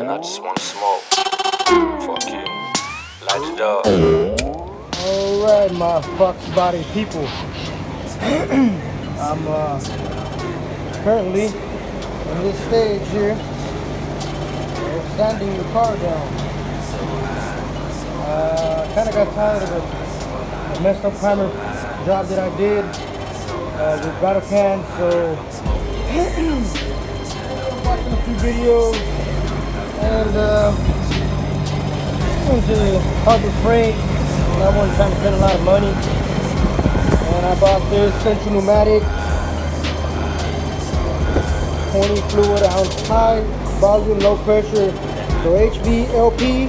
then I just want to smoke. Fuck you. Light it up. Alright, my Foxbody people. I'm currently in this stage here of sanding the car down. Kind of got tired of the messed up primer job that I did with bottle can, so watching a few videos and went to Harbor Freight. I wasn't trying to spend a lot of money, and I bought this Central Pneumatic 20 fluid ounce high volume, low pressure, so HVLP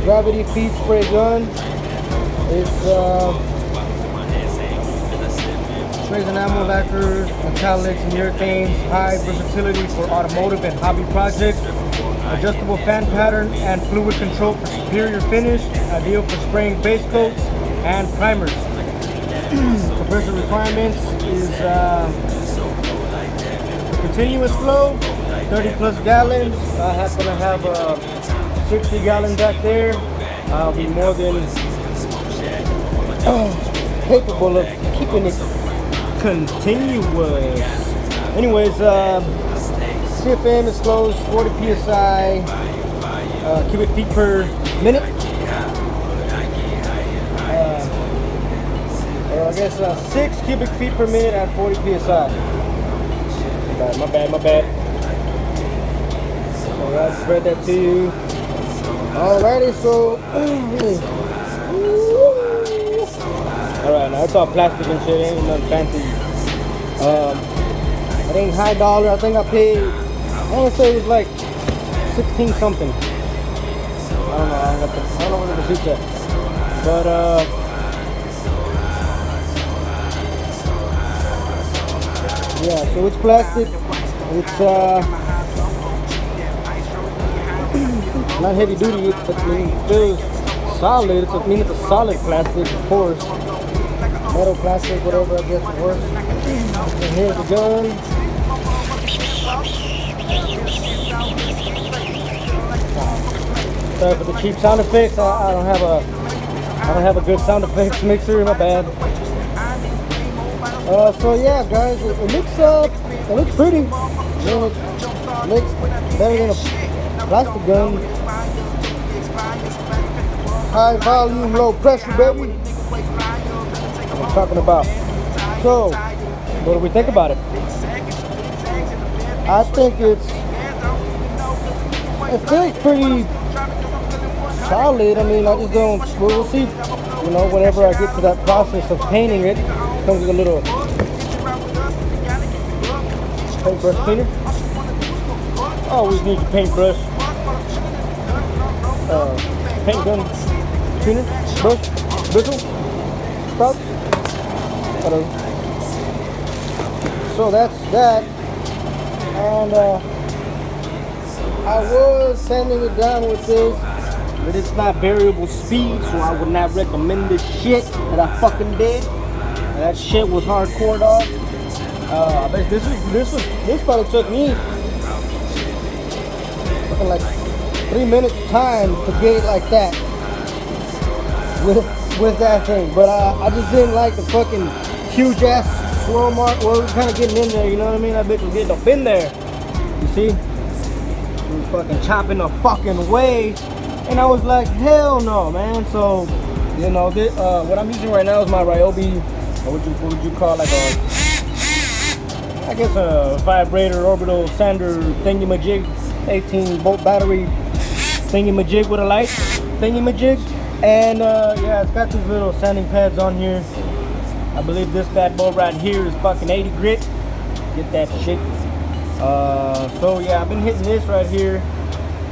gravity feed spray gun. It's sprays enamel lacquers, metallics, and urethanes. High versatility for automotive and hobby projects. Adjustable fan pattern and fluid control for superior finish. Ideal for spraying base coats and primers. Compressor requirements is continuous flow, 30 plus gallons. I happen to have 60 gallons back there. I'll be more than capable of keeping it continuous. Anyways, CFM is closed 40 psi cubic feet per minute. I guess 6 cubic feet per minute at 40 psi. My bad. So I'll spread that to you. Alrighty, so alright, now it's all plastic and shit, ain't nothing fancy. It ain't high dollar. I think I paid, I want to say it was like 16 something. I don't know, I don't know where to shoot that. But yeah, so it's plastic. It's not heavy duty. It feels solid. It's a solid plastic, of course. Metal plastic, whatever, I guess it works. And here's the gun. Sorry for the cheap sound effects. I don't have a good sound effects mixer. My bad. So yeah, guys, it looks pretty. It looks better than a plastic gun. High volume, low pressure, baby. I'm talking about. So, what do we think about it? I think it feels pretty solid. I mean, I just don't. We'll see. You know, whenever I get to that process of painting it, comes with a little paintbrush cleaner. Always need your paintbrush. Paint gun cleaner, brush, bristle, sprouts. Whatever. So that's that. And I was sanding it down with this, but it's not variable speed, so I would not recommend this shit that I fucking did. That shit was hardcore, dog. I bet this probably took me fucking like 3 minutes time to get it like that with that thing. But I just didn't like the fucking huge ass swirl mark. Well, it was kind of getting in there, you know what I mean? That bitch was getting up in there. You see? It was fucking chopping the fucking way. And I was like, hell no, man. So, you know, this, what I'm using right now is my Ryobi. What would you call, like I guess a vibrator orbital sander thingy-majig, 18 volt battery thingy-majig with a light thingy-majig. And yeah, it's got these little sanding pads on here. I believe this bad boy right here is fucking 80 grit. Get that shit. So yeah, I've been hitting this right here,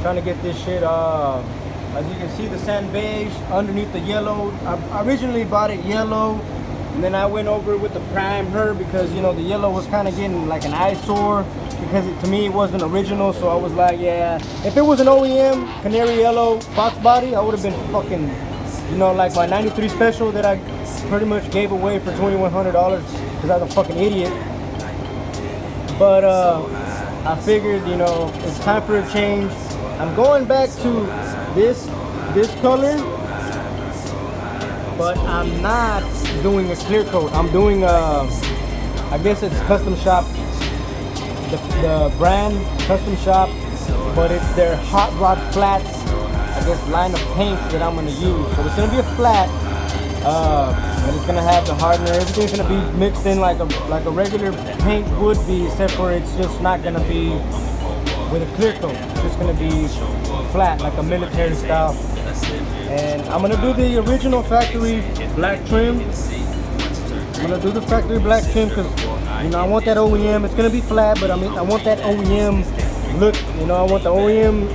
trying to get this shit. As you can see, the Sand Beige underneath the yellow. I originally bought it yellow, and then I went over it with the prime her because, you know, the yellow was kind of getting like an eyesore because to me it wasn't original. So I was like, yeah, if it was an OEM canary yellow Foxbody, I would have been fucking, you know, like my 93 special that I pretty much gave away for $2,100 because I was a fucking idiot. But I figured, you know, it's time for a change. I'm going back to this color, but I'm not doing a clear coat. I'm doing I guess it's custom shop, the brand custom shop, but it's their hot rod flats, I guess, line of paints that I'm gonna use. So it's gonna be a flat, but it's gonna have the hardener. Everything's gonna be mixed in like a regular paint would be, except for it's just not gonna be with a clear coat. It's just gonna be flat, like a military style. And I'm gonna do the original factory black trim. I'm gonna do the factory black trim because, you know, I want that OEM. It's gonna be flat, but I mean, I want that OEM look. You know, I want the OEM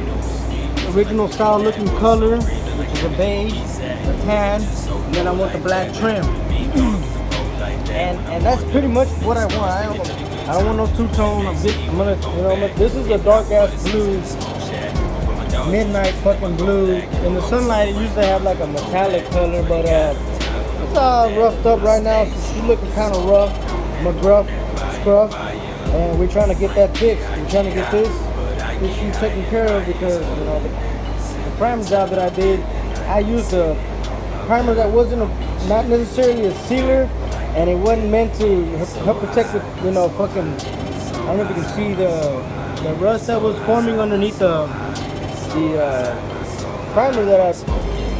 original style looking color, which is a beige, a tan, and then I want the black trim. and that's pretty much what I want. I don't want no two-tone. I'm gonna, you know, this is a dark ass blue, midnight fucking blue. In the sunlight, it used to have like a metallic color, but it's all roughed up right now, so she's looking kind of rough, McGruff, scruff, and we're trying to get that fixed. We're trying to get this issue taken care of because, you know, the primer job that I did, I used a primer that wasn't not necessarily a sealer, and it wasn't meant to help protect the, you know, fucking, I don't know if you can see the rust that was forming underneath the primer that I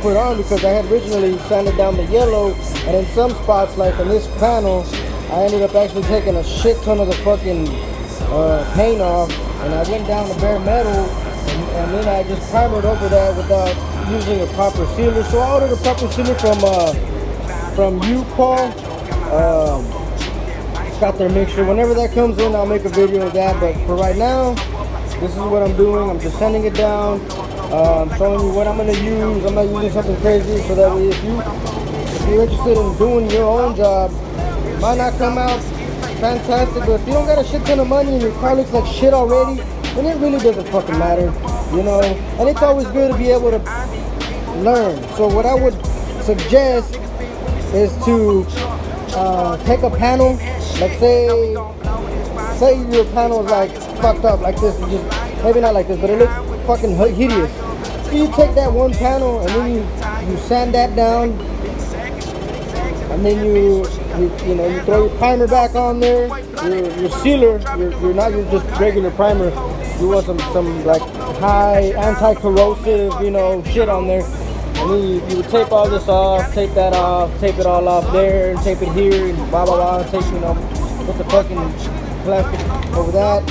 put on, because I had originally sanded down the yellow, and in some spots, like on this panel, I ended up actually taking a shit ton of the fucking paint off, and I went down to bare metal, and then I just primered over that without using a proper sealer. So I ordered a proper sealer from you, Paul. Got their mixture. Whenever that comes in, I'll make a video of that. But for right now, this is what I'm doing. I'm just sanding it down. I'm showing you what I'm gonna use. I'm not using something crazy, so that way if you're interested in doing your own job, it might not come out fantastic, but if you don't got a shit ton of money and your car looks like shit already, then it really doesn't fucking matter, you know. And it's always good to be able to learn. So what I would suggest is to take a panel, like say your panel is like fucked up like this, just maybe not like this, but it looks fucking hideous. So you take that one panel and then you sand that down, and then you throw your primer back on there, your sealer, you're not your just regular primer. You want some like high anti-corrosive, you know, shit on there. And then you would tape all this off, tape that off, tape it all off there, and tape it here, and blah blah blah, tape, you know, put the fucking plastic over that.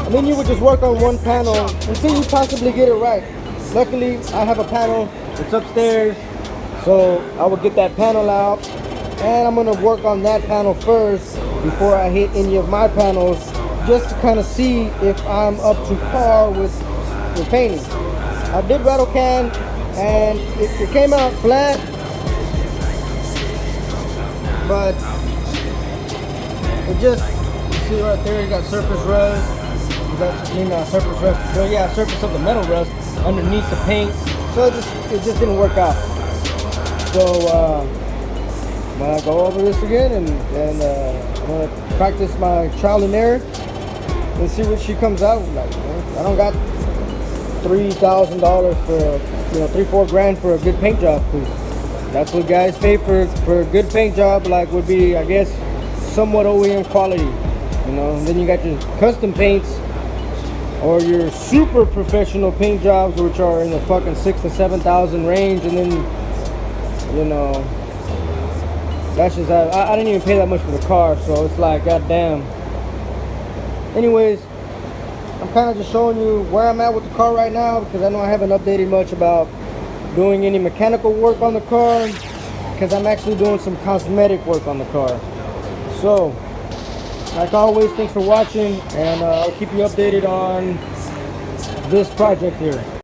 And then you would just work on one panel until you possibly get it right. Luckily, I have a panel, it's upstairs, so I would get that panel out, and I'm gonna work on that panel first before I hit any of my panels, just to kind of see if I'm up to par with painting. I did rattle can, and it came out flat, but it just, you see right there, you got surface rust. Surface rust. So yeah, surface of the metal rust underneath the paint. So it just didn't work out. So I'm gonna go over this again, and I'm gonna practice my trial and error and see what she comes out with. Like, I don't got $3,000 for, you know, $3-4 grand for a good paint job. That's what guys pay for a good paint job. Like, would be, I guess, somewhat OEM quality. You know, and then you got your custom paints, or your super professional paint jobs, which are in the fucking $6,000 to $7,000 range, and then, you know, that's just, I didn't even pay that much for the car, so it's like, goddamn. Anyways, I'm kind of just showing you where I'm at with the car right now, because I know I haven't updated much about doing any mechanical work on the car, because I'm actually doing some cosmetic work on the car. So, like always, thanks for watching, and I'll keep you updated on this project here.